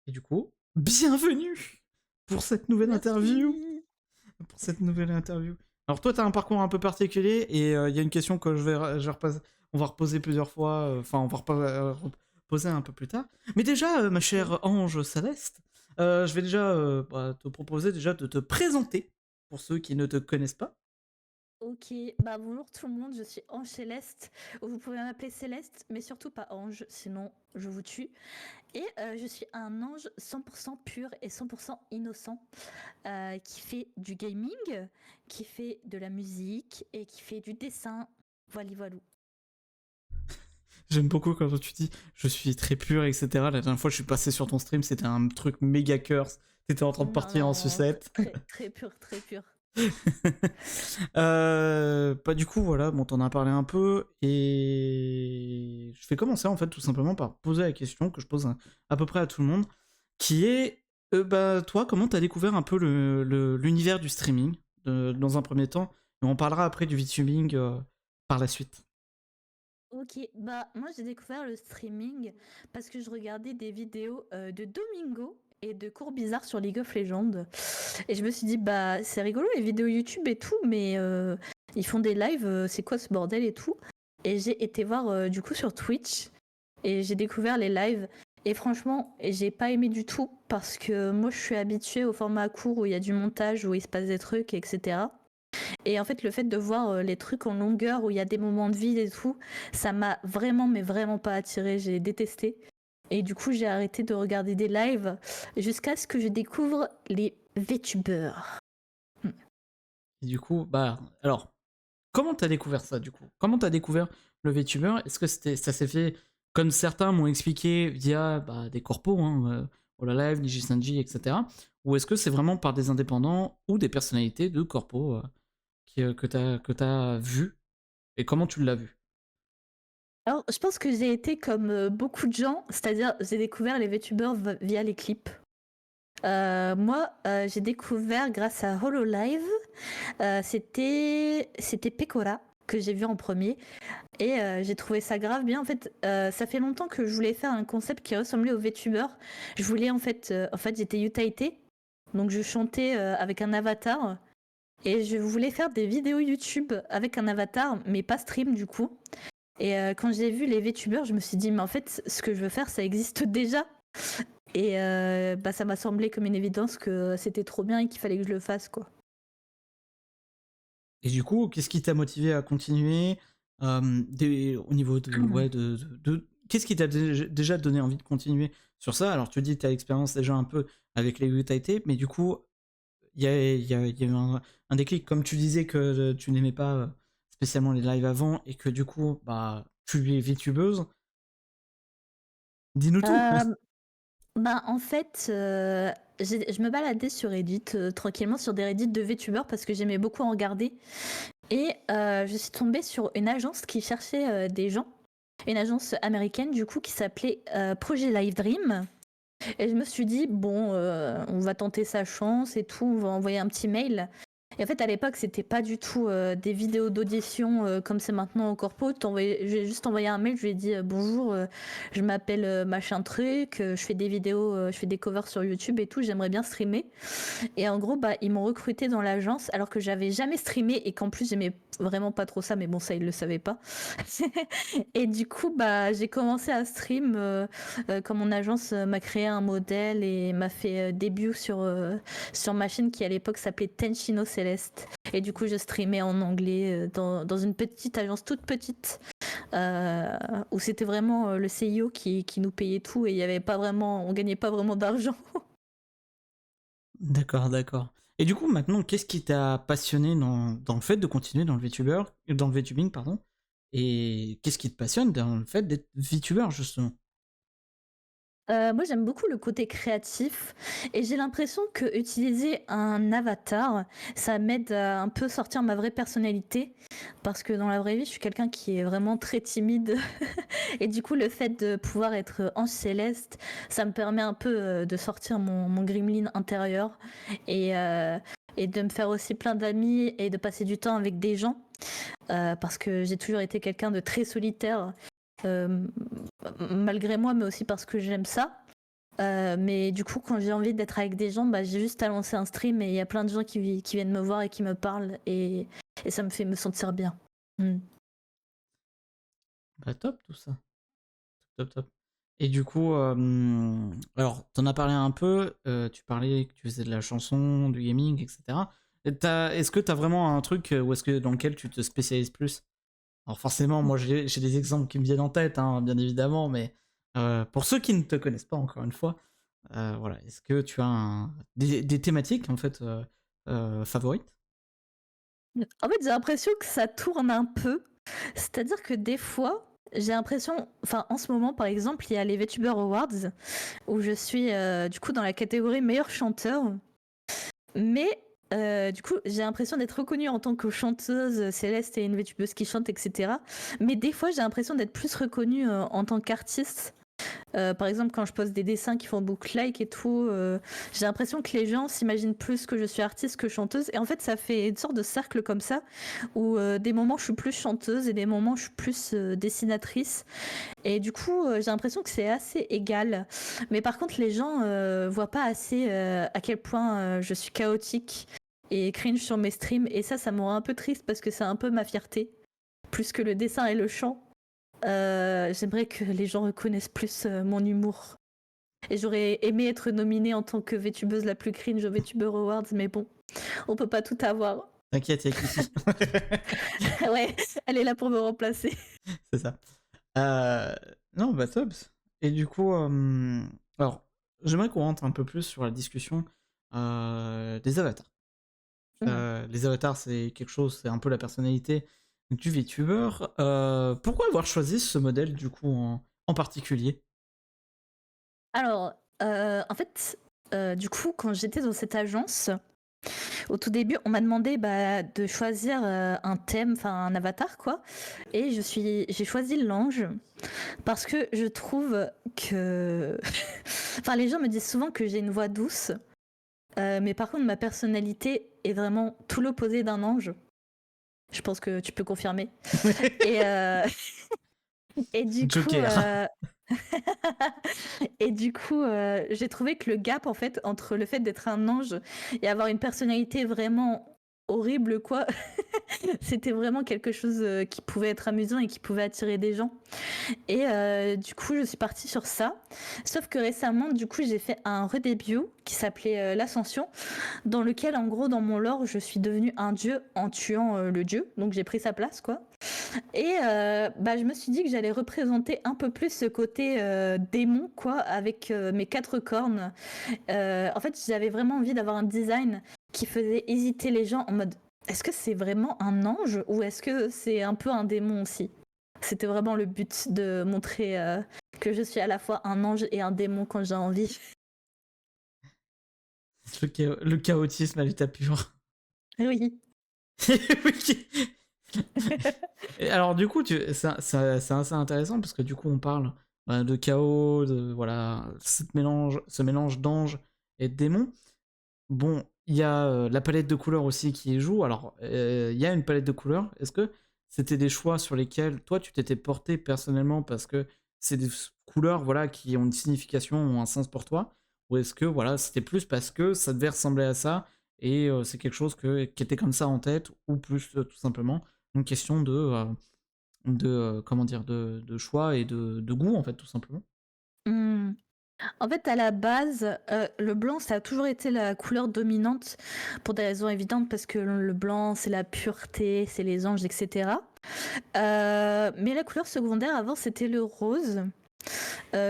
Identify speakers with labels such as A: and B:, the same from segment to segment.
A: Et du coup, bienvenue pour cette nouvelle interview.
B: Merci.
A: Pour cette nouvelle interview. Alors toi, tu as un parcours un peu particulier et il y a une question que on va reposer plusieurs fois, enfin on va reposer un peu plus tard. Mais déjà, ma
B: Ok.
A: chère Ange Céleste, je vais déjà te proposer déjà de te présenter pour ceux qui ne te connaissent pas.
B: Ok, bah bonjour tout le monde, je suis Ange Céleste. Vous pouvez m'appeler Céleste, mais surtout pas Ange, sinon je vous tue. Et je suis un ange 100% pur et 100% innocent qui fait du gaming, qui fait de la musique et qui fait du dessin. Voilà, voilà.
A: J'aime beaucoup quand tu dis je suis très pur, etc. La dernière fois, je suis passé sur ton stream, c'était un truc méga curse. T'étais en train de
B: Non,
A: partir en
B: non,
A: sucette.
B: très, très pur, très pur.
A: Bah du coup voilà, bon t'en as parlé un peu et je vais commencer en fait tout simplement par poser la question que je pose à peu près à tout le monde, qui est bah toi comment t'as découvert un peu l'univers du streaming dans un premier temps et on parlera après du VTubing par la suite.
B: Ok, bah moi j'ai découvert le streaming parce que je regardais des vidéos de Domingo et de cours bizarres sur League of Legends. Et je me suis dit, bah c'est rigolo les vidéos YouTube et tout, mais ils font des lives, c'est quoi ce bordel et tout. Et j'ai été voir du coup sur Twitch et j'ai découvert les lives. Et franchement, j'ai pas aimé du tout parce que moi je suis habituée au format court où il y a du montage, où il se passe des trucs, etc. Et en fait, le fait de voir les trucs en longueur où il y a des moments de vide et tout, ça m'a vraiment, mais vraiment pas attiré. J'ai détesté. Et du coup, j'ai arrêté de regarder des lives jusqu'à ce que je découvre les VTubers.
A: Et du coup bah alors comment t'as découvert ça du coup? Comment t'as découvert le VTuber? Est-ce que ça s'est fait comme certains m'ont expliqué via bah, des corpos, hein, Hololive, Nijisanji, etc. Ou est-ce que c'est vraiment par des indépendants ou des personnalités de corpos que t'as vu? Et comment tu l'as vu?
B: Alors, je pense que j'ai été comme beaucoup de gens, c'est-à-dire j'ai découvert les VTubers via les clips. Moi, j'ai découvert grâce à Hololive. C'était Pecora que j'ai vu en premier. Et j'ai trouvé ça grave bien. En fait, ça fait longtemps que je voulais faire un concept qui ressemblait au VTuber. Je voulais en fait, j'étais Yutaite, donc je chantais avec un avatar. Et je voulais faire des vidéos YouTube avec un avatar, mais pas stream du coup. Et quand j'ai vu les VTubers, je me suis dit, mais en fait, ce que je veux faire, ça existe déjà. Et bah, ça m'a semblé comme une évidence que c'était trop bien et qu'il fallait que je le fasse, quoi.
A: Et du coup, qu'est-ce qui t'a motivé à continuer au niveau de, ouais, qu'est-ce qui t'a déjà donné envie de continuer sur ça? Alors tu dis que tu as l'expérience déjà un peu avec les Taité, mais du coup, il y a eu un déclic, comme tu disais que tu n'aimais pas spécialement les lives avant et que du coup, bah, tu es VTubeuse. Dis-nous tout.
B: Euh, Bah en fait, je me baladais sur Reddit tranquillement sur des Reddit de VTubers parce que j'aimais beaucoup en regarder. Et je suis tombée sur une agence qui cherchait des gens, une agence américaine du coup qui s'appelait Projet Live Dream. Et je me suis dit, bon, on va tenter sa chance et tout, on va envoyer un petit mail. Et en fait, à l'époque, c'était pas du tout des vidéos d'audition comme c'est maintenant au corpo. J'ai juste envoyé un mail, je lui ai dit bonjour, je m'appelle machin truc, je fais des vidéos, je fais des covers sur YouTube et tout, j'aimerais bien streamer. Et en gros, bah, ils m'ont recruté dans l'agence alors que j'avais jamais streamé et qu'en plus j'aimais vraiment pas trop ça, mais bon, ça ils le savaient pas. Et du coup, bah, j'ai commencé à stream quand mon agence m'a créé un modèle et m'a fait début sur ma chaîne qui à l'époque s'appelait Tenshino Céleste. Et du coup, je streamais en anglais dans une petite agence toute petite où c'était vraiment le CIO qui nous payait tout et il y avait pas vraiment, on gagnait pas vraiment d'argent.
A: D'accord, d'accord. Et du coup, maintenant, qu'est-ce qui t'a passionné dans le fait de continuer dans le VTubing, pardon? Et qu'est-ce qui te passionne dans le fait d'être VTuber, justement?
B: Moi, j'aime beaucoup le côté créatif et j'ai l'impression que utiliser un avatar, ça m'aide à un peu sortir ma vraie personnalité parce que dans la vraie vie, je suis quelqu'un qui est vraiment très timide et du coup, le fait de pouvoir être Ange Céleste, ça me permet un peu de sortir mon gremlin intérieur et, euh, et de me faire aussi plein d'amis et de passer du temps avec des gens parce que j'ai toujours été quelqu'un de très solitaire euh, malgré moi, mais aussi parce que j'aime ça. Mais du coup, quand j'ai envie d'être avec des gens, bah, j'ai juste à lancer un stream et il y a plein de gens qui viennent me voir et qui me parlent et ça me fait me sentir bien. Mm.
A: Bah top tout ça. Top, top. Et du coup, alors, t'en as parlé un peu, tu parlais que tu faisais de la chanson, du gaming, etc. Est-ce que t'as vraiment un truc où est-ce que, dans lequel tu te spécialises plus? Alors forcément, moi j'ai des exemples qui me viennent en tête, hein, bien évidemment, mais pour ceux qui ne te connaissent pas, encore une fois, voilà, est-ce que tu as des thématiques, en fait, favorites?
B: En fait, j'ai l'impression que ça tourne un peu. C'est-à-dire que des fois, j'ai l'impression, enfin en ce moment par exemple, il y a les VTuber Awards où je suis du coup dans la catégorie meilleur chanteur. Mais du coup, j'ai l'impression d'être reconnue en tant que chanteuse. Céleste est une VTubeuse qui chante, etc. Mais des fois, j'ai l'impression d'être plus reconnue en tant qu'artiste. Par exemple, quand je poste des dessins qui font beaucoup de likes et tout, j'ai l'impression que les gens s'imaginent plus que je suis artiste que chanteuse. Et en fait, ça fait une sorte de cercle comme ça, où des moments je suis plus chanteuse et des moments je suis plus dessinatrice. Et du coup, j'ai l'impression que c'est assez égal. Mais par contre, les gens voient pas assez à quel point je suis chaotique et cringe sur mes streams. Et ça me rend un peu triste parce que c'est un peu ma fierté, plus que le dessin et le chant. J'aimerais que les gens reconnaissent plus mon humour. Et j'aurais aimé être nominée en tant que VTubeuse la plus cringe aux VTuber Awards, mais bon, on peut pas tout avoir.
A: T'inquiète, y'a Kiki.
B: Ouais, elle est là pour me remplacer.
A: C'est ça. Euh, non, bah top. Et du coup, alors, j'aimerais qu'on rentre un peu plus sur la discussion des avatars.
B: Mm.
A: Les avatars, c'est quelque chose, c'est un peu la personnalité du VTuber. Pourquoi avoir choisi ce modèle, du coup, en particulier?
B: Alors, en fait, du coup, quand j'étais dans cette agence, au tout début, on m'a demandé bah, de choisir un thème, enfin un avatar, quoi. Et j'ai choisi l'ange parce que je trouve que, enfin, les gens me disent souvent que j'ai une voix douce, mais par contre, ma personnalité est vraiment tout l'opposé d'un ange. Je pense que tu peux confirmer. Et, et du coup,
A: Joker.
B: et du coup, j'ai trouvé que le gap en fait entre le fait d'être un ange et avoir une personnalité vraiment horrible, quoi, c'était vraiment quelque chose qui pouvait être amusant et qui pouvait attirer des gens. Et du coup, je suis partie sur ça. Sauf que récemment, du coup, j'ai fait un redébut qui s'appelait l'Ascension, dans lequel, en gros, dans mon lore, je suis devenue un dieu en tuant le dieu. Donc j'ai pris sa place, quoi. Et bah, je me suis dit que j'allais représenter un peu plus ce côté démon, quoi, avec mes 4 cornes. En fait, j'avais vraiment envie d'avoir un design qui faisait hésiter les gens en mode est-ce que c'est vraiment un ange ou est-ce que c'est un peu un démon aussi? C'était vraiment le but de montrer que je suis à la fois un ange et un démon quand j'ai envie.
A: Le chaotisme à l'état pur.
B: Oui.
A: Oui. Et alors du coup, c'est assez intéressant parce que du coup on parle de chaos, de voilà, ce mélange d'ange et de démon. Bon, il y a la palette de couleurs aussi qui y joue. Alors, il y a une palette de couleurs. Est-ce que c'était des choix sur lesquels toi tu t'étais porté personnellement parce que c'est des couleurs voilà qui ont une signification, ont un sens pour toi, ou est-ce que voilà c'était plus parce que ça devait ressembler à ça et c'est quelque chose qui était comme ça en tête, ou plus tout simplement une question de comment dire de choix et de goût en fait tout simplement.
B: Hmm. En fait, à la base, le blanc, ça a toujours été la couleur dominante pour des raisons évidentes parce que le blanc, c'est la pureté, c'est les anges, etc. Mais la couleur secondaire avant, c'était le rose.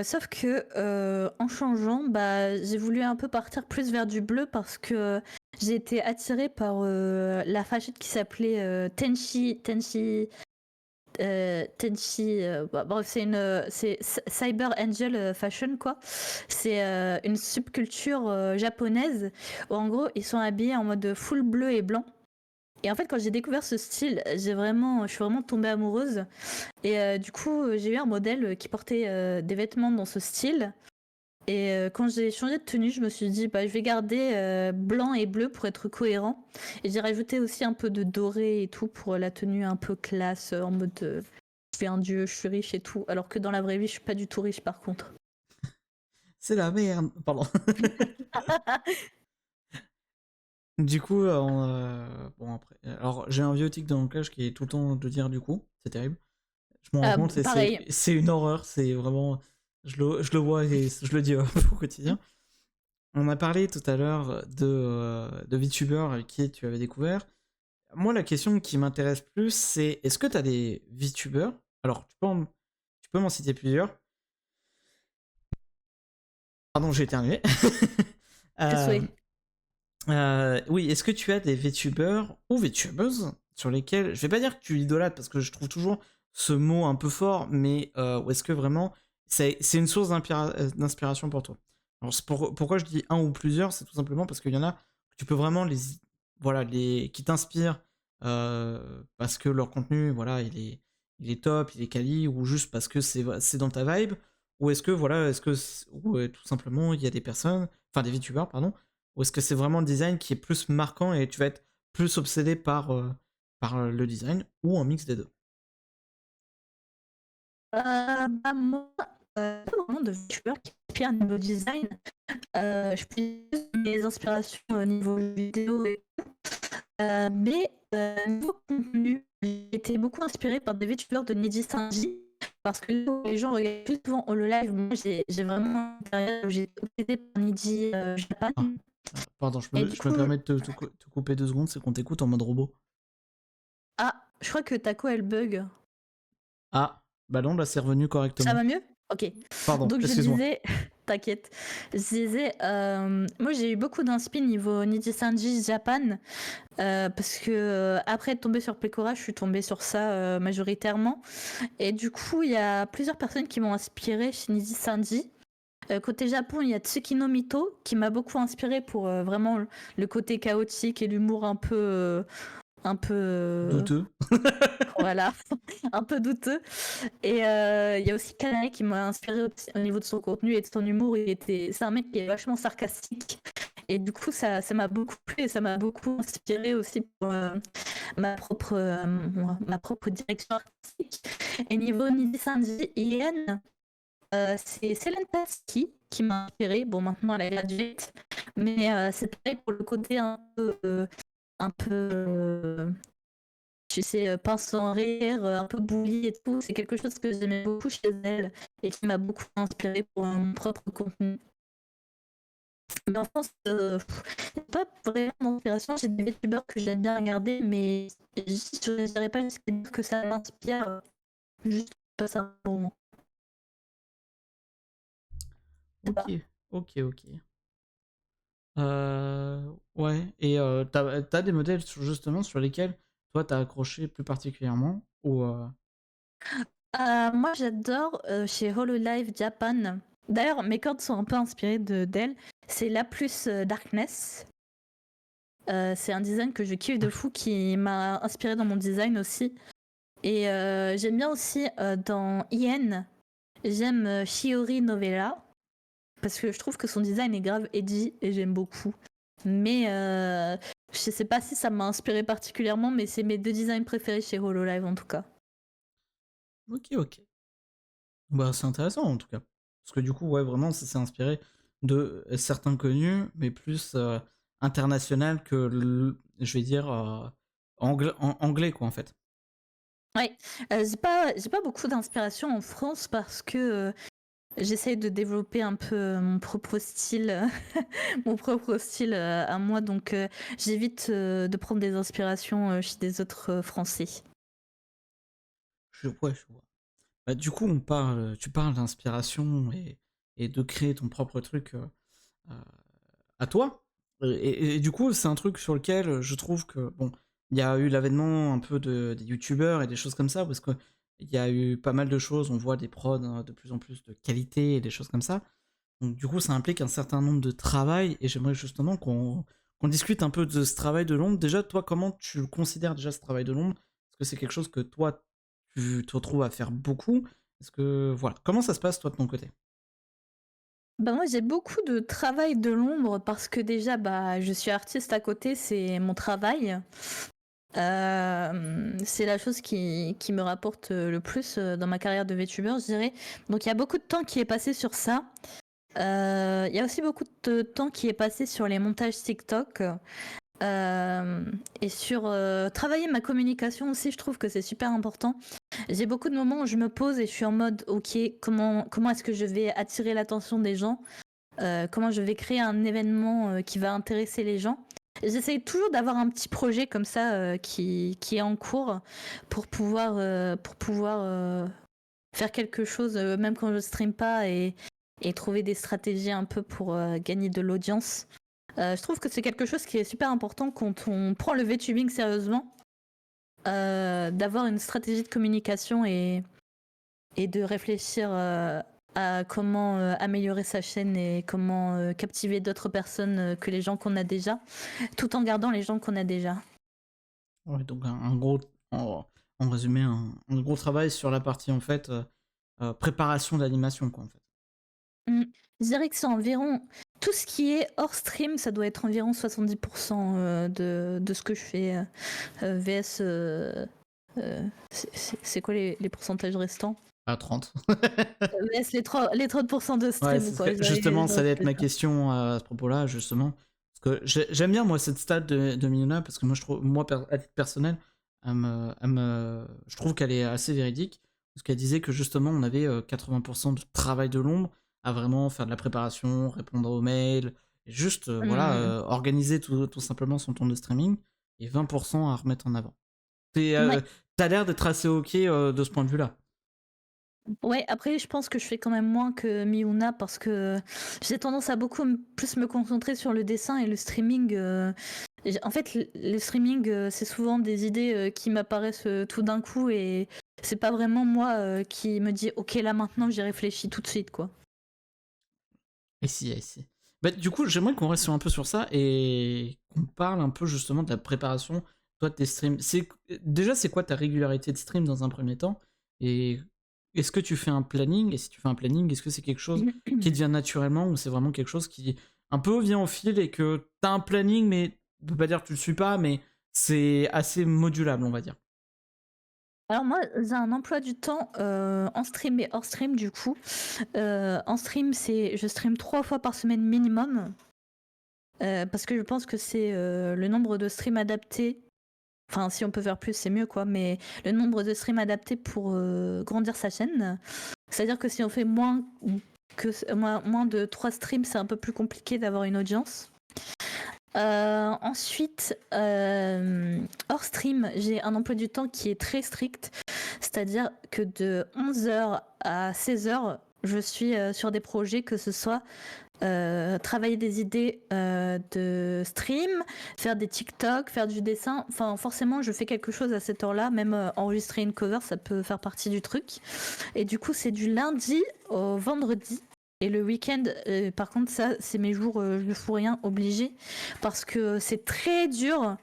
B: Sauf que en changeant, bah, j'ai voulu un peu partir plus vers du bleu parce que j'ai été attirée par la fashion qui s'appelait Tenchi, bah, bref, c'est Cyber Angel Fashion, quoi. C'est une subculture japonaise où en gros ils sont habillés en mode full bleu et blanc. Et en fait, quand j'ai découvert ce style, je suis vraiment tombée amoureuse. Et du coup, j'ai eu un modèle qui portait des vêtements dans ce style. Et quand j'ai changé de tenue, je me suis dit, bah, je vais garder blanc et bleu pour être cohérent. Et j'ai rajouté aussi un peu de doré et tout pour la tenue un peu classe, en mode je suis un dieu, je suis riche et tout. Alors que dans la vraie vie, je suis pas du tout riche par contre.
A: c'est la merde. Pardon. Du coup, bon après, alors j'ai un vieux tic dans le cage qui est tout le temps de dire du coup, c'est terrible. Je m'en rends compte et
B: Pareil.
A: c'est une horreur, c'est vraiment, je le vois et je le dis au quotidien. On a parlé tout à l'heure de VTubers avec qui tu avais découvert. Moi, la question qui m'intéresse plus, c'est est-ce que tu as des VTubers? Alors, tu peux m'en citer plusieurs. Pardon, j'ai éternué.
B: Tes
A: Euh,
B: souhaits.
A: oui, est-ce que tu as des VTubers ou VTubeuses sur lesquels, je vais pas dire que tu idolâtres parce que je trouve toujours ce mot un peu fort, mais ou est-ce que vraiment c'est une source d'inspiration pour toi? Alors, pourquoi je dis un ou plusieurs, c'est tout simplement parce qu'il y en a que tu peux vraiment voilà, qui t'inspirent parce que leur contenu, voilà, il est top, il est quali, ou juste parce que c'est dans ta vibe, ou est-ce que voilà, ou tout simplement il y a des personnes, enfin des VTubers, pardon, ou est-ce que c'est vraiment le design qui est plus marquant et tu vas être plus obsédé par le design ou un mix des deux?
B: Bah, moi, pas vraiment de youtubeurs qui m'inspirent niveau design. Je peux dire mes inspirations au niveau vidéo mais niveau contenu, j'ai été beaucoup inspirée par des VTubers de Niji Sanji parce que les gens regardent plus souvent Hololive. Moi, j'ai vraiment une période où j'ai été obsédée par Niji Japan
A: Ah, pardon,
B: et du
A: je me
B: coup
A: permets de te couper 2 secondes, c'est qu'on t'écoute en mode robot.
B: je crois que Taco elle bug.
A: Ah, bah non, là c'est revenu
B: Ça
A: correctement.
B: va mieux? OK.
A: Pardon,
B: Donc je
A: excuse-moi.
B: disais t'inquiète. Je disais, moi j'ai eu beaucoup d'inspi niveau Niji Sanji Japan, parce que, après être tombée sur Pekora, je suis tombée sur ça, majoritairement et du coup, il y a plusieurs personnes qui m'ont inspirée chez Niji Sanji. Côté Japon, il y a Tsukino Mito qui m'a beaucoup inspirée pour, vraiment le côté chaotique et l'humour un peu,
A: Douteux.
B: voilà, un peu douteux. Et il y a aussi Kanai qui m'a inspiré au niveau de son contenu et de son humour. C'est un mec qui est vachement sarcastique. Et du coup, ça m'a beaucoup plu et ça m'a beaucoup inspiré aussi pour ma propre direction artistique. Et niveau Nidhi Sanji Ien, c'est Céline Tasky qui m'a inspiré. Bon, maintenant elle est graduate, mais c'est pareil pour le côté un peu tu sais, pince sans rire, un peu bully et tout. C'est quelque chose que j'aimais beaucoup chez elle et qui m'a beaucoup inspiré pour mon propre contenu. Mais en France, y a pas vraiment d'inspiration. J'ai des youtubeurs que j'aime bien regarder, mais je ne dirais pas jusqu'à dire que ça m'inspire, juste pas ça un bon moment. Je sais
A: Ok,
B: pas.
A: ok. Ouais, et t'as des modèles justement sur lesquels toi t'as accroché plus particulièrement ou
B: Moi, j'adore chez Hololive Japan. D'ailleurs, mes cordes sont un peu inspirées d'elle. C'est La Plus Darkness. C'est un design que je kiffe de fou qui m'a inspiré dans mon design aussi. Et j'aime bien aussi dans Ien, j'aime Shiori Novella parce que je trouve que son design est grave edgy et j'aime beaucoup. Mais je sais pas si ça m'a inspiré particulièrement, mais c'est mes deux designs préférés chez Hololive en tout cas.
A: ok. Bah c'est intéressant en tout cas. Parce que du coup, ouais, vraiment, ça s'est inspiré de certains connus, mais plus international que, je vais dire, anglais, quoi, en fait.
B: Ouais, j'ai pas beaucoup d'inspiration en France parce que j'essaye de développer un peu mon propre style, mon propre style à moi, donc j'évite de prendre des inspirations chez des autres Français.
A: Ouais, je vois. Bah, du coup, tu parles d'inspiration et de créer ton propre truc euh, à toi. Et du coup, c'est un truc sur lequel je trouve que, bon, il y a eu l'avènement un peu des youtubeurs et des choses comme ça, parce que il y a eu pas mal de choses, on voit des prods de plus en plus de qualité et des choses comme ça. Donc du coup, ça implique un certain nombre de travail, et j'aimerais justement qu'on discute un peu de ce travail de l'ombre. Déjà, toi, comment tu considères déjà ce travail de l'ombre? Est-ce que c'est quelque chose que toi, tu te retrouves à faire beaucoup? Est-ce que, voilà, comment ça se passe toi de ton côté?
B: Bah moi j'ai beaucoup de travail de l'ombre parce que déjà bah je suis artiste à côté, c'est mon travail. C'est la chose qui me rapporte le plus dans ma carrière de VTuber, je dirais. Donc il y a beaucoup de temps qui est passé sur ça. il y a aussi beaucoup de temps qui est passé sur les montages TikTok. Et sur travailler ma communication aussi, je trouve que c'est super important. J'ai beaucoup de moments où je me pose et je suis en mode, ok, comment est-ce que je vais attirer l'attention des gens? Comment je vais créer un événement qui va intéresser les gens? J'essaye toujours d'avoir un petit projet comme ça qui est en cours pour pouvoir faire quelque chose, même quand je stream pas, et trouver des stratégies un peu pour gagner de l'audience. Je trouve que c'est quelque chose qui est super important quand on prend le VTubing sérieusement, d'avoir une stratégie de communication et de réfléchir à comment améliorer sa chaîne et comment captiver d'autres personnes que les gens qu'on a déjà, tout en gardant les gens qu'on a déjà.
A: Ouais, donc un gros, en résumé, un gros travail sur la partie en fait préparation d'animation quoi en fait.
B: Mm. Je dirais que c'est environ tout ce qui est hors stream, ça doit être environ 70% de ce que je fais. VS, c'est quoi les pourcentages restants?
A: À 30.
B: VS les 30% de
A: Ouais,
B: stream, quoi.
A: justement, ça allait être ma
B: Ça.
A: question à ce propos-là, justement. Parce que j'aime bien, moi, cette stat de Minona, parce que moi, je trouve, moi, à titre personnel, je trouve qu'elle est assez véridique. Parce qu'elle disait que, justement, on avait 80% de travail de l'ombre à vraiment faire de la préparation, répondre aux mails, et juste, voilà, organiser tout simplement son temps de streaming, et 20% à remettre en avant.
B: Ouais.
A: T'as l'air d'être assez OK de ce point de vue-là.
B: Ouais, après, je pense que je fais quand même moins que Miuna parce que j'ai tendance à beaucoup plus me concentrer sur le dessin et le streaming. En fait, le streaming, c'est souvent des idées qui m'apparaissent tout d'un coup et c'est pas vraiment moi qui me dis, ok, là maintenant, j'y réfléchis tout de suite, quoi.
A: Et si, et si. Bah, du coup, j'aimerais qu'on reste un peu sur ça et qu'on parle un peu justement de la préparation, toi, de tes streams. Déjà, c'est quoi ta régularité de stream dans un premier temps? Et est-ce que tu fais un planning? Et si tu fais un planning, est-ce que c'est quelque chose qui te vient naturellement ou c'est vraiment quelque chose qui un peu vient au fil et que t'as un planning, mais on peut pas dire que tu le suis pas, mais c'est assez modulable, on va dire.
B: Alors moi, j'ai un emploi du temps en stream et hors stream du coup. En stream, je stream 3 fois par semaine minimum. Parce que je pense que c'est le nombre de streams adaptés. Enfin, si on peut faire plus, c'est mieux, quoi. Mais le nombre de streams adaptés pour grandir sa chaîne. C'est-à-dire que si on fait moins de 3 streams, c'est un peu plus compliqué d'avoir une audience. Ensuite, hors stream, j'ai un emploi du temps qui est très strict. C'est-à-dire que de 11h à 16h, je suis sur des projets, que ce soit travailler des idées de stream, faire des TikTok, faire du dessin. Enfin, forcément, je fais quelque chose à cette heure-là. Même enregistrer une cover, ça peut faire partie du truc. Et du coup, c'est du lundi au vendredi. Et le week-end, par contre, ça, c'est mes jours, je ne fous rien, obligé. Parce que c'est très dur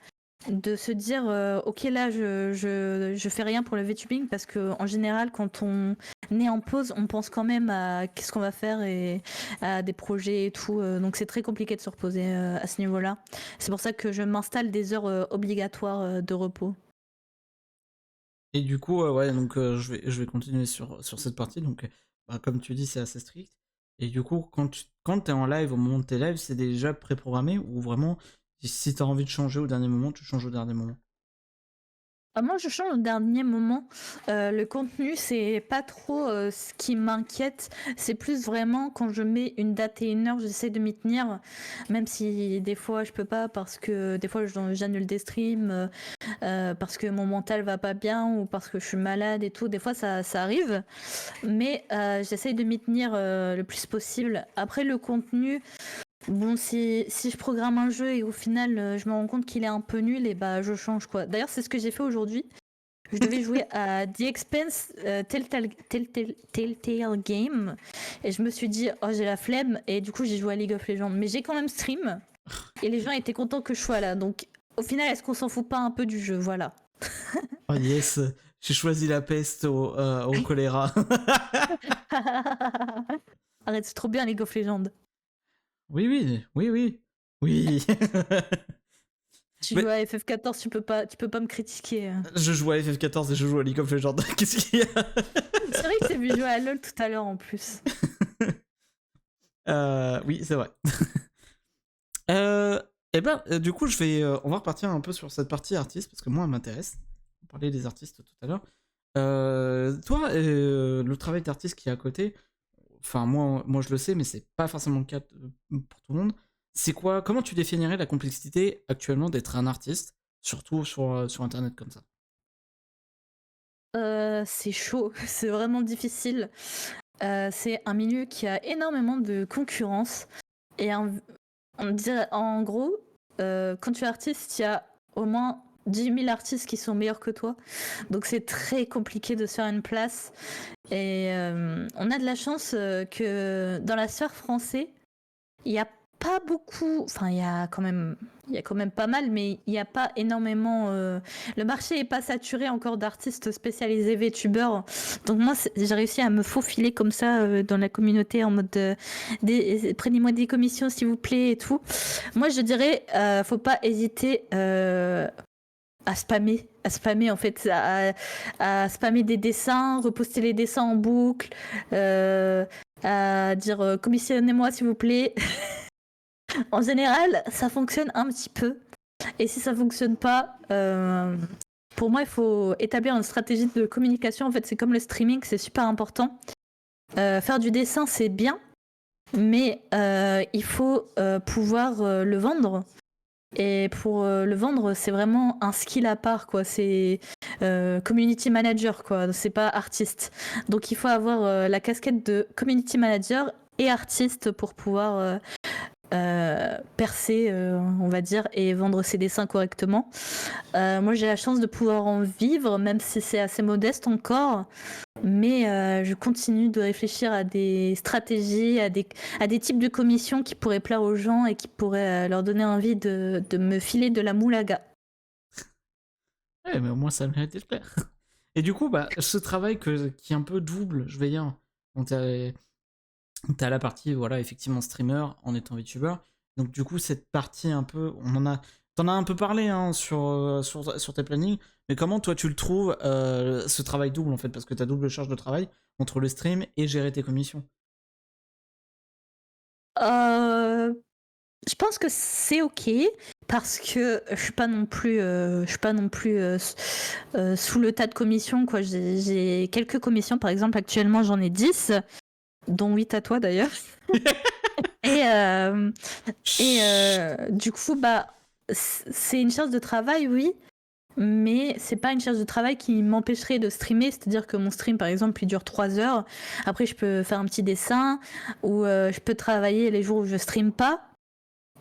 B: de se dire ok, là je fais rien pour le VTubing, parce que en général quand on est en pause on pense quand même à qu'est-ce qu'on va faire et à des projets et tout, donc c'est très compliqué de se reposer à ce niveau-là. C'est pour ça que je m'installe des heures obligatoires de repos.
A: Et du coup, ouais, donc je vais continuer sur cette partie. Donc, bah, comme tu dis, c'est assez strict. Et du coup, quand t'es en live, au moment de tes lives, c'est déjà préprogrammé ou vraiment, si t'as envie de changer au dernier moment, tu changes au dernier moment?
B: Moi, je change au dernier moment. Le contenu, c'est pas trop ce qui m'inquiète. C'est plus vraiment quand je mets une date et une heure, j'essaie de m'y tenir. Même si des fois je peux pas, parce que des fois j'annule des streams, parce que mon mental va pas bien ou parce que je suis malade et tout. Des fois ça arrive. Mais j'essaie de m'y tenir le plus possible. Après, le contenu. Bon, si je programme un jeu et au final je me rends compte qu'il est un peu nul, et bah je change, quoi. D'ailleurs, c'est ce que j'ai fait aujourd'hui. Je devais jouer à The Expanse Telltale Game et je me suis dit, oh, j'ai la flemme, et du coup j'ai joué à League of Legends. Mais j'ai quand même stream et les gens étaient contents que je sois là. Donc au final, est-ce qu'on s'en fout pas un peu du jeu? Voilà.
A: Oh yes, j'ai choisi la peste au choléra.
B: Arrête, c'est trop bien League of Legends.
A: Oui, oui, oui, oui. Oui.
B: Tu joues
A: Mais
B: à FF14, tu peux pas me critiquer.
A: je joue à FF14 et je joue à League of Legends. Qu'est-ce qu'il y a?
B: C'est vrai que j'ai vu jouer à LoL tout à l'heure en plus.
A: Oui, c'est vrai. Euh, du coup, on va repartir un peu sur cette partie artiste parce que moi, elle m'intéresse. On parlait des artistes tout à l'heure. Toi, le travail d'artiste qui est à côté, enfin moi je le sais, mais c'est pas forcément le cas pour tout le monde. C'est quoi? Comment tu définirais la complexité actuellement d'être un artiste, surtout sur Internet comme ça?
B: C'est chaud, c'est vraiment difficile. C'est un milieu qui a énormément de concurrence et on dirait, en gros, quand tu es artiste, il y a au moins 10 000 artistes qui sont meilleurs que toi. Donc c'est très compliqué de se faire une place. Et on a de la chance que dans la sphère française, il n'y a pas beaucoup, enfin il y a quand même pas mal, mais il n'y a pas énormément. Le marché est pas saturé encore d'artistes spécialisés VTubers. Donc moi, j'ai réussi à me faufiler comme ça dans la communauté en mode prenez-moi des commissions s'il vous plaît et tout. Moi, je dirais, faut pas hésiter. À spammer en fait, à spammer des dessins, reposter les dessins en boucle, à dire commissionnez-moi s'il vous plaît. En général, ça fonctionne un petit peu. Et si ça fonctionne pas, pour moi, il faut établir une stratégie de communication. En fait, c'est comme le streaming, c'est super important. Faire du dessin, c'est bien, mais il faut pouvoir le vendre. Et pour le vendre, c'est vraiment un skill à part, quoi. C'est community manager, quoi. C'est pas artiste. Donc, il faut avoir la casquette de community manager et artiste pour pouvoir percer, on va dire, et vendre ses dessins correctement. Moi, j'ai la chance de pouvoir en vivre, même si c'est assez modeste encore. Mais je continue de réfléchir à des stratégies, à des types de commissions qui pourraient plaire aux gens et qui pourraient leur donner envie de me filer de la moulaga.
A: Ouais, mais au moins ça mérite de te plaire. Et du coup, ce travail qui est un peu double, je vais dire, bon, t'as la partie, voilà, effectivement, streamer en étant VTuber. Donc, du coup, cette partie un peu, t'en as un peu parlé hein, sur tes plannings, mais comment toi tu le trouves, ce travail double en fait, parce que t'as double charge de travail entre le stream et gérer tes commissions.
B: Euh, je pense que c'est ok parce que je suis pas non plus sous le tas de commissions quoi. J'ai quelques commissions par exemple actuellement j'en ai 10 dont 8 à toi d'ailleurs. Et, du coup, c'est une charge de travail, oui, mais c'est pas une charge de travail qui m'empêcherait de streamer. C'est-à-dire que mon stream, par exemple, il dure 3 heures. Après, je peux faire un petit dessin ou je peux travailler les jours où je stream pas.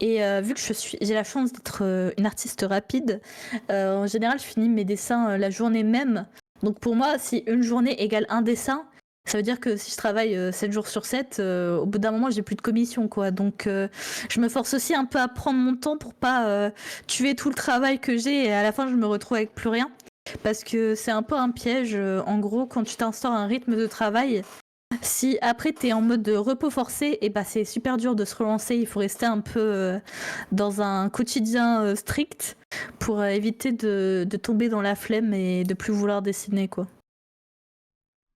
B: Et vu que j'ai la chance d'être une artiste rapide, en général, je finis mes dessins la journée même. Donc pour moi, si une journée égale un dessin, ça veut dire que si je travaille 7 jours sur 7, au bout d'un moment, j'ai plus de commission, quoi. Donc je me force aussi un peu à prendre mon temps pour pas tuer tout le travail que j'ai et à la fin, je me retrouve avec plus rien. Parce que c'est un peu un piège. En gros, quand tu t'instaures un rythme de travail, si après t'es en mode de repos forcé, et bah c'est super dur de se relancer. Il faut rester un peu dans un quotidien strict pour éviter de tomber dans la flemme et de plus vouloir dessiner quoi.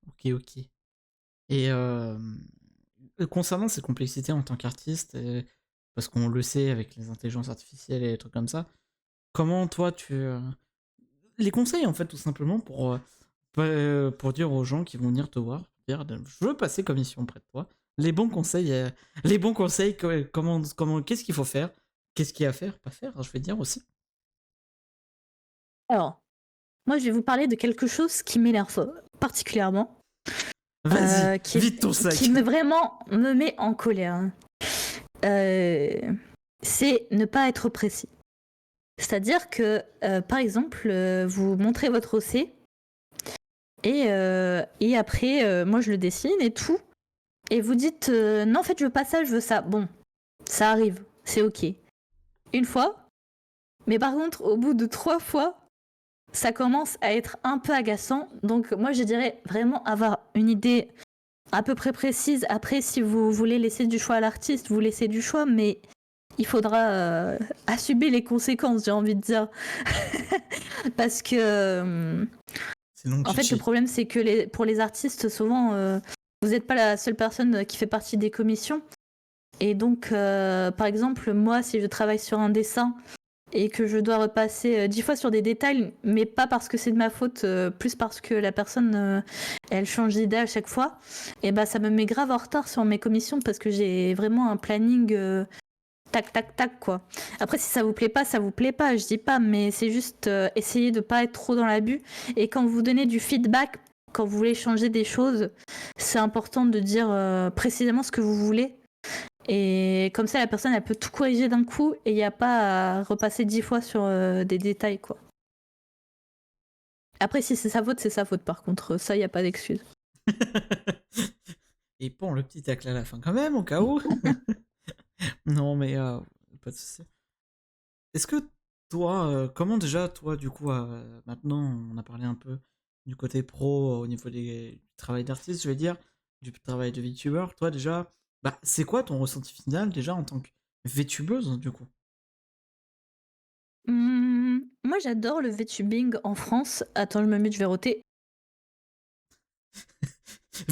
A: Ok, ok. Et concernant ces complexités en tant qu'artiste, parce qu'on le sait avec les intelligences artificielles et les trucs comme ça, comment toi les conseils en fait tout simplement pour dire aux gens qui vont venir te voir, dire je veux passer commission auprès de toi, les bons conseils qu'est-ce qu'il faut faire, qu'est-ce qu'il y a à faire, pas faire, je vais dire aussi.
B: Alors, moi je vais vous parler de quelque chose qui m'énerve particulièrement,
A: Vas-y,
B: qui,
A: vite ton sac.
B: qui me vraiment me met en colère. C'est ne pas être précis. C'est-à-dire que, par exemple, vous montrez votre OC et après, moi je le dessine et tout. Et vous dites non, en fait, je veux pas ça, je veux ça. Bon, ça arrive, c'est ok. Une fois, mais par contre, au bout de 3 fois, ça commence à être un peu agaçant. Donc, moi, je dirais vraiment avoir une idée à peu près précise. Après, si vous voulez laisser du choix à l'artiste, vous laissez du choix, mais il faudra assumer les conséquences, j'ai envie de dire. Parce que, en fait, le problème, c'est que pour les artistes, souvent, vous n'êtes pas la seule personne qui fait partie des commissions. Et donc, par exemple, moi, si je travaille sur un dessin et que je dois repasser 10 fois sur des détails, mais pas parce que c'est de ma faute, plus parce que la personne, elle change d'idée à chaque fois, et bah ça me met grave en retard sur mes commissions parce que j'ai vraiment un planning tac, tac, tac, quoi. Après, si ça vous plaît pas, ça vous plaît pas, je dis pas, mais c'est juste essayer de pas être trop dans l'abus. Et quand vous donnez du feedback, quand vous voulez changer des choses, c'est important de dire précisément ce que vous voulez. Et comme ça, la personne, elle peut tout corriger d'un coup et il n'y a pas à repasser 10 fois sur des détails, quoi. Après, si c'est sa faute, c'est sa faute, par contre. Ça, il n'y a pas d'excuse.
A: Et bon, le petit tacle à la fin quand même, au cas où. Non, mais pas de souci. Est-ce que toi, comment déjà, toi, du coup, maintenant, on a parlé un peu du côté pro au niveau du travail d'artiste, je vais dire, du travail de VTuber. Toi, déjà, bah, c'est quoi ton ressenti final, déjà, en tant que VTubeuse, du coup?
B: Moi, j'adore le VTubing en France. Attends, je me mets, je vais roter.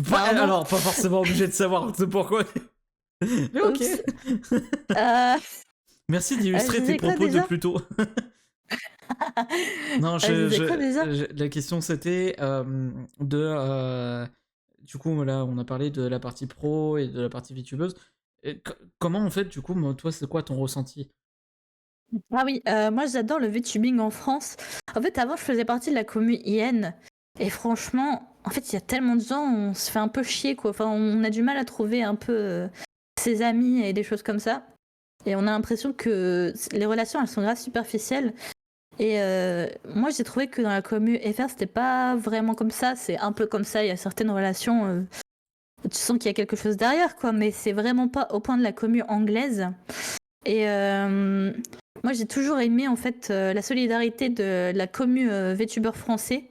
B: Pardon.
A: Alors, pas forcément obligé de savoir c'est pourquoi. Mais ok.
B: Oups. Euh,
A: Merci
B: je
A: d'illustrer tes
B: disais quoi
A: propos de
B: déjà?
A: plus tôt. Non,
B: Je disais quoi déjà?
A: la question c'était du coup, là, on a parlé de la partie pro et de la partie VTubeuse. Et comment, en fait, du coup, toi, c'est quoi ton ressenti?
B: Ah oui, moi j'adore le VTubing en France. En fait, avant, je faisais partie de la commu IN. Et franchement, en fait, il y a tellement de gens, on se fait un peu chier, quoi. Enfin, on a du mal à trouver un peu ses amis et des choses comme ça. Et on a l'impression que les relations, elles sont grave superficielles. Et moi, j'ai trouvé que dans la commu FR, c'était pas vraiment comme ça. C'est un peu comme ça. Il y a certaines relations, tu sens qu'il y a quelque chose derrière, quoi. Mais c'est vraiment pas au point de la commu anglaise. Et moi, j'ai toujours aimé en fait la solidarité de la commu VTuber français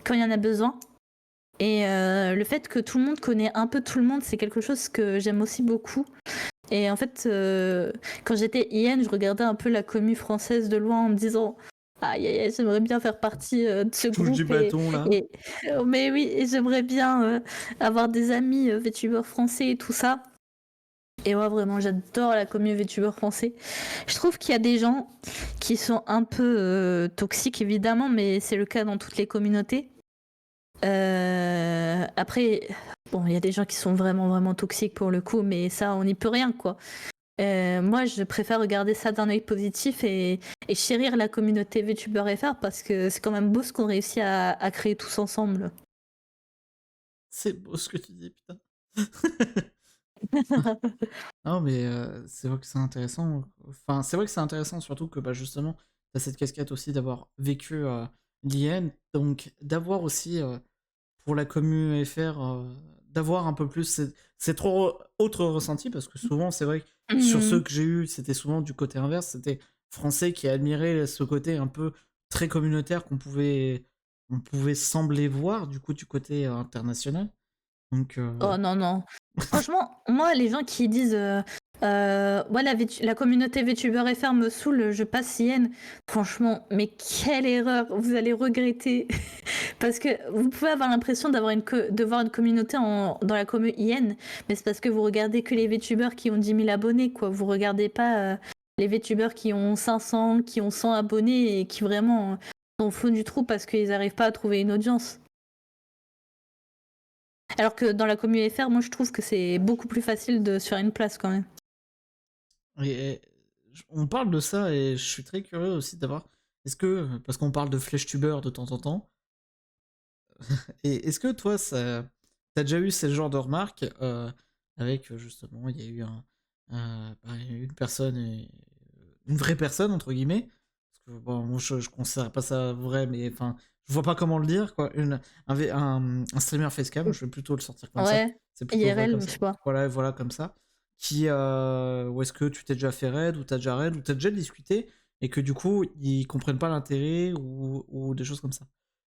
B: quand il y en a besoin. Et le fait que tout le monde connaît un peu tout le monde, c'est quelque chose que j'aime aussi beaucoup. Et en fait, quand j'étais IN, je regardais un peu la commu française de loin en me disant aïe, aïe, aïe, j'aimerais bien faire partie de ce
A: Touche du
B: groupe.
A: bâton, là.
B: Mais oui, et j'aimerais bien avoir des amis VTubers français et tout ça. Et moi, vraiment, j'adore la commu VTuber français. Je trouve qu'il y a des gens qui sont un peu toxiques, évidemment, mais c'est le cas dans toutes les communautés. Après, bon, il y a des gens qui sont vraiment, vraiment toxiques pour le coup, mais ça, on n'y peut rien, quoi. Moi, je préfère regarder ça d'un œil positif et chérir la communauté VTuber FR parce que c'est quand même beau ce qu'on réussit à créer tous ensemble.
A: C'est beau ce que tu dis, putain. Non, mais c'est vrai que c'est intéressant. Enfin, c'est vrai que c'est intéressant, surtout que bah, justement, t'as cette casquette aussi d'avoir vécu l'IN, donc d'avoir aussi, pour la commu FR, d'avoir un peu plus cet autre ressenti, parce que souvent, c'est vrai que sur ceux que j'ai eu, c'était souvent du côté inverse, c'était français qui admiraient ce côté un peu très communautaire on pouvait sembler voir, du coup, du côté international. Donc,
B: Oh non, non. Franchement, moi, les gens qui disent ouais, la communauté VTuber FR me saoule, je passe IN. Franchement, mais quelle erreur! Vous allez regretter. Parce que vous pouvez avoir l'impression de voir une communauté dans la commu IN, mais c'est parce que vous regardez que les VTubers qui ont 10 000 abonnés, quoi. Vous regardez pas les VTubers qui ont 500, qui ont 100 abonnés et qui vraiment sont au fond du trou parce qu'ils n'arrivent pas à trouver une audience. Alors que dans la commu FR, moi je trouve que c'est beaucoup plus facile de se faire une place quand même.
A: on parle de ça et je suis très curieux aussi d'avoir. Est-ce que, parce qu'on parle de FleshTuber de temps en temps, et est-ce que toi, t'as déjà eu ce genre de remarques avec justement, il y a eu une personne, une vraie personne entre guillemets, parce que bon, moi je considère pas ça vrai, mais enfin, je vois pas comment le dire quoi, un streamer facecam, je vais plutôt le sortir comme ça,
B: Ouais,
A: c'est plutôt vrai
B: IRL,
A: comme
B: je
A: ça.
B: sais pas.
A: Voilà comme ça. Ou est-ce que tu t'es déjà fait raid, ou t'as déjà raid, ou t'as déjà discuté, et que du coup ils comprennent pas l'intérêt ou des choses comme ça.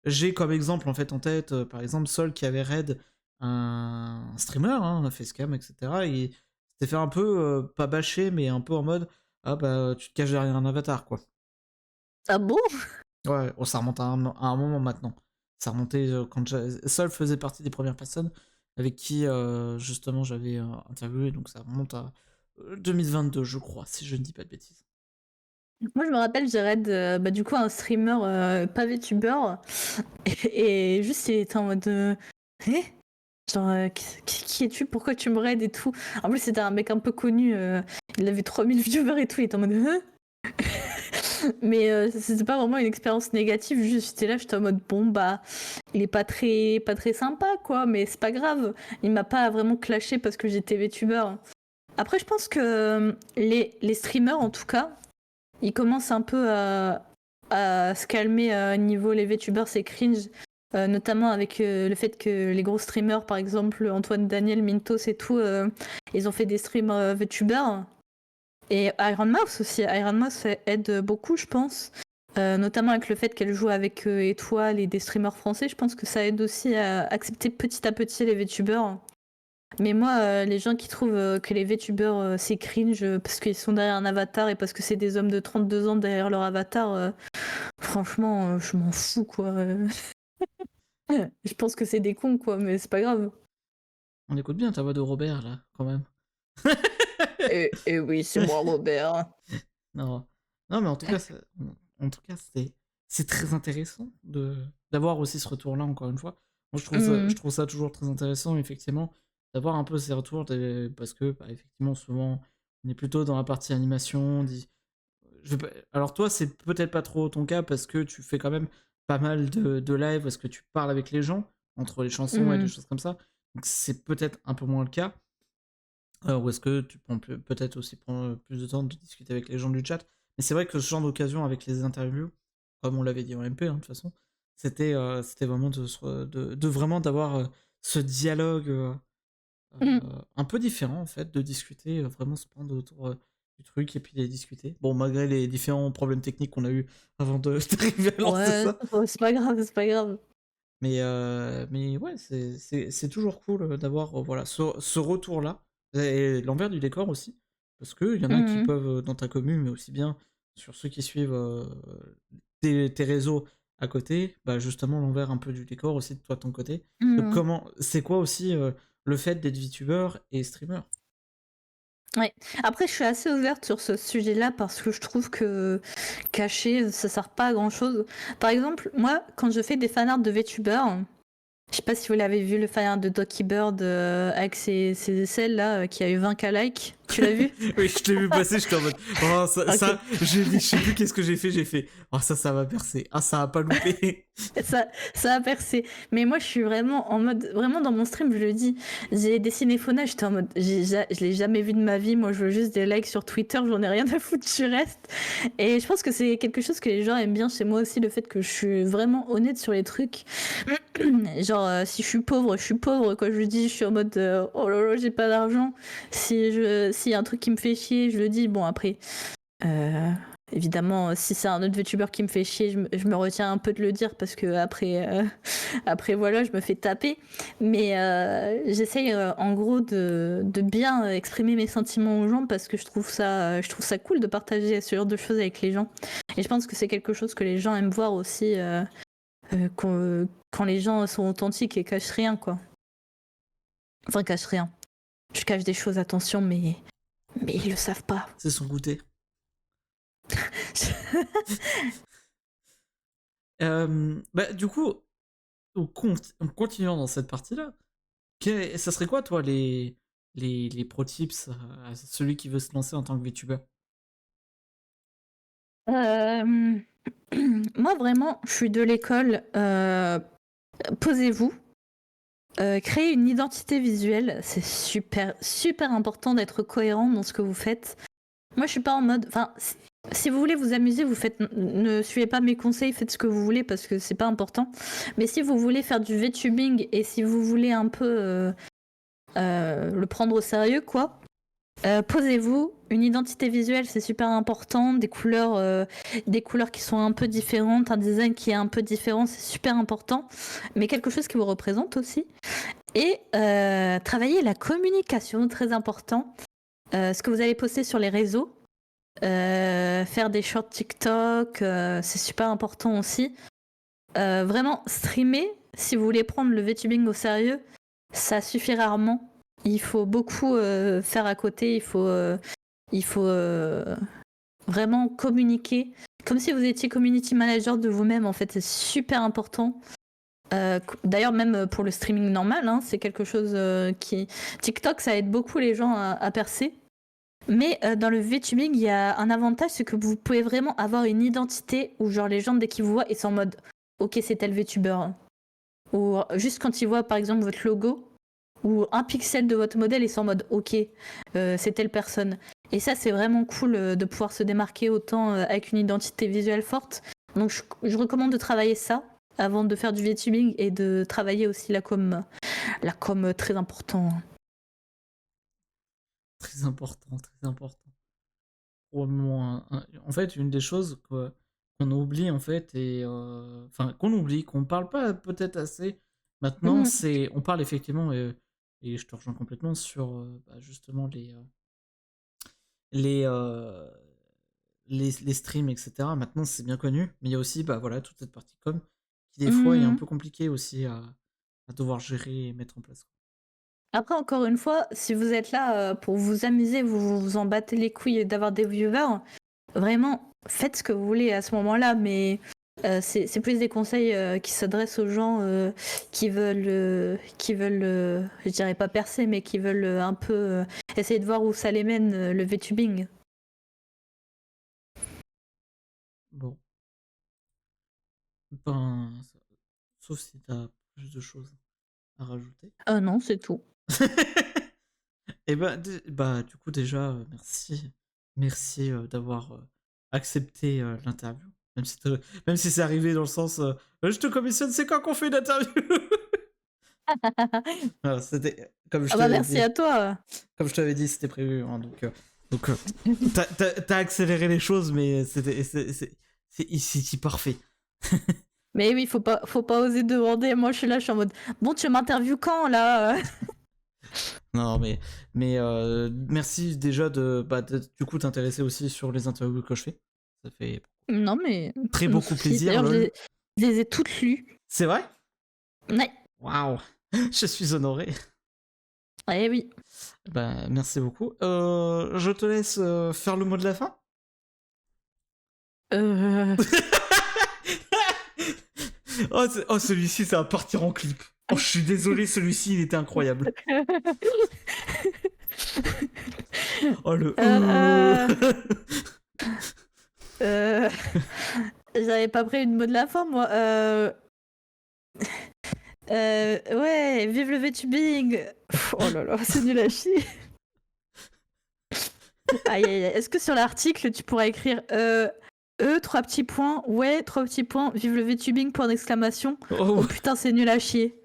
A: J'ai comme exemple en fait en tête, par exemple, Sol qui avait raid un streamer, un facecam, etc. Et il s'était fait un peu, pas bâcher, mais un peu en mode ah bah tu te caches derrière un avatar quoi.
B: Ah bon?
A: Ouais, oh, ça remonte à un moment maintenant. Ça remontait quand Sol faisait partie des premières personnes avec qui justement j'avais interviewé, donc ça remonte à 2022, je crois, si je ne dis pas de bêtises.
B: Moi, je me rappelle, j'ai raid du coup un streamer pas VTuber et juste il était en mode Eh genre qui es-tu, pourquoi tu me raids et tout. En plus c'était un mec un peu connu, il avait 3000 viewers et tout, il était en mode mais c'était pas vraiment une expérience négative, juste j'étais là, j'étais en mode bon bah il est pas très sympa quoi, mais c'est pas grave, il m'a pas vraiment clashé parce que j'étais VTuber. Après je pense que les streamers en tout cas ils commencent un peu à se calmer niveau les VTubers, c'est cringe. Notamment avec le fait que les gros streamers, par exemple Antoine Daniel, Mintos et tout, ils ont fait des streams VTubers. Et Iron Mouse aussi. Iron Mouse aide beaucoup, je pense. Notamment avec le fait qu'elle joue avec Étoile et des streamers français, je pense que ça aide aussi à accepter petit à petit les VTubers. Mais moi, les gens qui trouvent que les VTubers c'est cringe parce qu'ils sont derrière un avatar et parce que c'est des hommes de 32 ans derrière leur avatar, franchement, je m'en fous quoi. Je pense que c'est des cons quoi, mais c'est pas grave.
A: On écoute bien ta voix de Robert, là, quand même.
B: Et oui, c'est moi Robert.
A: Non, non, mais en tout cas, c'est très intéressant d'avoir aussi ce retour-là, encore une fois. Moi, je trouve ça toujours très intéressant, effectivement, d'avoir un peu ces retours, parce que, bah, effectivement, souvent, on est plutôt dans la partie animation. Alors, toi, c'est peut-être pas trop ton cas, parce que tu fais quand même pas mal de live, parce que tu parles avec les gens, entre les chansons et des choses comme ça. Donc, c'est peut-être un peu moins le cas. Ou est-ce que tu prends peut-être aussi prendre plus de temps de discuter avec les gens du chat. Mais c'est vrai que ce genre d'occasion avec les interviews, comme on l'avait dit en MP, hein, de toute façon, c'était vraiment de vraiment d'avoir ce dialogue un peu différent, en fait, de discuter, vraiment se prendre autour du truc et puis de discuter. Bon, malgré les différents problèmes techniques qu'on a eu avant d'arriver à lancer
B: Ouais,
A: ça.
B: c'est pas grave, c'est pas grave.
A: Mais ouais, c'est toujours cool d'avoir voilà, ce retour-là. Et l'envers du décor aussi. Parce qu'il y en a qui peuvent, dans ta commune, mais aussi bien sur ceux qui suivent tes réseaux à côté, bah justement l'envers un peu du décor aussi de toi de ton côté. Donc c'est quoi aussi le fait d'être VTuber et streamer?
B: Ouais. Après, je suis assez ouverte sur ce sujet-là parce que je trouve que cacher, ça sert pas à grand-chose. Par exemple, moi, quand je fais des fanarts de VTubers, je sais pas si vous l'avez vu, le fanart de Docky Bird avec ses aisselles là, qui a eu 20K likes. Tu l'as vu?
A: Oui, je l'ai vu passer, j'étais en mode oh
B: Ok.
A: j'ai dit, je sais plus qu'est-ce que j'ai fait. Oh ça va percer. Ah ça a pas loupé.
B: Ça a percé. Mais moi, je suis vraiment en mode. Vraiment, dans mon stream, je le dis. J'ai dessiné Fauna, j'étais en mode. Je l'ai jamais vu de ma vie. Moi, je veux juste des likes sur Twitter. J'en ai rien à foutre du reste. Et je pense que c'est quelque chose que les gens aiment bien chez moi aussi. Le fait que je suis vraiment honnête sur les trucs. Genre, si je suis pauvre, je suis pauvre. Quand je dis, je suis en mode. Oh là là, j'ai pas d'argent. S'il y a un truc qui me fait chier, je le dis. Bon, après. Évidemment, si c'est un autre VTuber qui me fait chier, je me retiens un peu de le dire parce que après voilà, je me fais taper. Mais j'essaye en gros de bien exprimer mes sentiments aux gens parce que je trouve ça cool de partager ce genre de choses avec les gens. Et je pense que c'est quelque chose que les gens aiment voir aussi quand les gens sont authentiques et cachent rien, quoi. Enfin, cachent rien. Je cache des choses, attention, mais ils le savent pas.
A: C'est son goûter. Bah, du coup, en continuant dans cette partie-là, ça serait quoi, toi, les pro tips à celui qui veut se lancer en tant que VTuber?
B: Moi, vraiment, je suis de l'école. Posez-vous. Créer une identité visuelle, c'est super, super important d'être cohérent dans ce que vous faites. Moi, je suis pas en mode. Enfin, si vous voulez vous amuser, vous faites. Ne suivez pas mes conseils, faites ce que vous voulez parce que c'est pas important. Mais si vous voulez faire du VTubing et si vous voulez un peu le prendre au sérieux, quoi, posez-vous. Une identité visuelle, c'est super important. Des couleurs qui sont un peu différentes, un design qui est un peu différent, c'est super important. Mais quelque chose qui vous représente aussi. Et travailler la communication, très important. Ce que vous allez poster sur les réseaux. Faire des shorts TikTok, c'est super important aussi. Vraiment, streamer, si vous voulez prendre le VTubing au sérieux, ça suffit rarement. Il faut beaucoup faire à côté, il faut vraiment communiquer. Comme si vous étiez community manager de vous-même, en fait, c'est super important. D'ailleurs, même pour le streaming normal, hein, c'est quelque chose qui... TikTok, ça aide beaucoup les gens à percer. Mais dans le VTubing, il y a un avantage, c'est que vous pouvez vraiment avoir une identité où genre les gens, dès qu'ils vous voient, ils sont en mode « Ok, c'est tel VTuber ». Ou juste quand ils voient, par exemple, votre logo ou un pixel de votre modèle, ils sont en mode « Ok, c'est telle personne ». Et ça, c'est vraiment cool de pouvoir se démarquer autant avec une identité visuelle forte. Donc, je recommande de travailler ça avant de faire du VTubing et de travailler aussi la com. La com, très important.
A: Très important, très important. Probablement en fait, une des choses qu'on oublie, en fait, et enfin, qu'on oublie, qu'on parle pas peut-être assez maintenant,
B: Mhm.
A: c'est... On parle effectivement, et je te rejoins complètement sur bah, justement les, euh, les streams, etc. Maintenant, c'est bien connu, mais il y a aussi bah, voilà, toute cette partie com qui, des fois, est un
B: Mhm.
A: peu compliquée aussi à devoir gérer et mettre en place.
B: Après, encore une fois, si vous êtes là pour vous amuser, vous vous en battez les couilles d'avoir des viewers, vraiment, faites ce que vous voulez à ce moment-là, mais c'est plus des conseils qui s'adressent aux gens qui veulent, je dirais pas percer, mais qui veulent un peu essayer de voir où ça les mène, le VTubing.
A: Bon, ben, sauf si t'as plus de choses à rajouter.
B: Non, c'est tout.
A: Et bah, bah, du coup, déjà, merci. Merci d'avoir accepté l'interview. Même si c'est arrivé dans le sens je te commissionne, c'est quand qu'on fait une interview. Voilà, c'était, comme je
B: Ah
A: te
B: bah
A: l'avais
B: merci
A: dit,
B: à toi.
A: c'était prévu. Hein, donc t'as accéléré les choses, mais c'est ici parfait.
B: Mais oui, faut pas oser demander. Moi, je suis en mode, bon, tu m'interviews quand là?
A: Non, mais merci déjà du coup t'intéresser aussi sur les interviews que je fais. Ça fait
B: Non, mais
A: très
B: pas de
A: beaucoup
B: soucis.
A: plaisir,
B: D'ailleurs,
A: lol.
B: je les ai toutes lues.
A: C'est vrai?
B: Ouais.
A: Waouh, je suis honoré.
B: Eh oui.
A: Bah, merci beaucoup. Je te laisse faire le mot de la fin.
B: Euh...
A: Oh, celui-ci, ça va partir en clip. Oh, je suis désolé, celui-ci, il était incroyable. Oh, le...
B: euh... euh, J'avais pas pris une mot de la fin, moi. Ouais, vive le VTubing. Oh là là, c'est nul à chier. Aïe, aïe, aïe. Est-ce que sur l'article, tu pourrais écrire 3 petits points, ouais, 3 petits points, vive le VTubing, point d'exclamation.
A: Oh,
B: Oh putain, c'est nul à chier.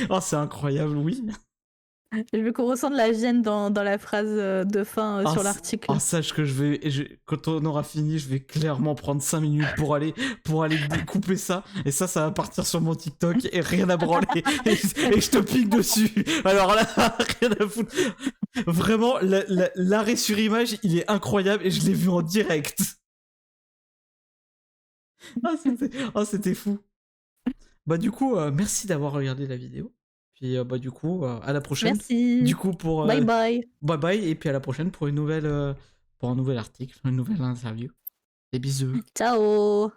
A: oh c'est incroyable, oui.
B: Je veux qu'on ressente la gêne dans la phrase de fin
A: Oh,
B: sur l'article.
A: oh, sache que quand on aura fini, je vais clairement prendre 5 minutes pour aller découper ça. Et ça va partir sur mon TikTok et rien à branler. et je te pique dessus. Alors là, rien à foutre. Vraiment, l'arrêt sur image, il est incroyable et je l'ai vu en direct. C'était fou. Bah du coup, merci d'avoir regardé la vidéo. Puis bah du coup, à la prochaine.
B: Merci.
A: Du coup pour
B: Bye bye.
A: bye bye et puis à la prochaine pour pour un nouvel article, une nouvelle interview. Des bisous.
B: Ciao.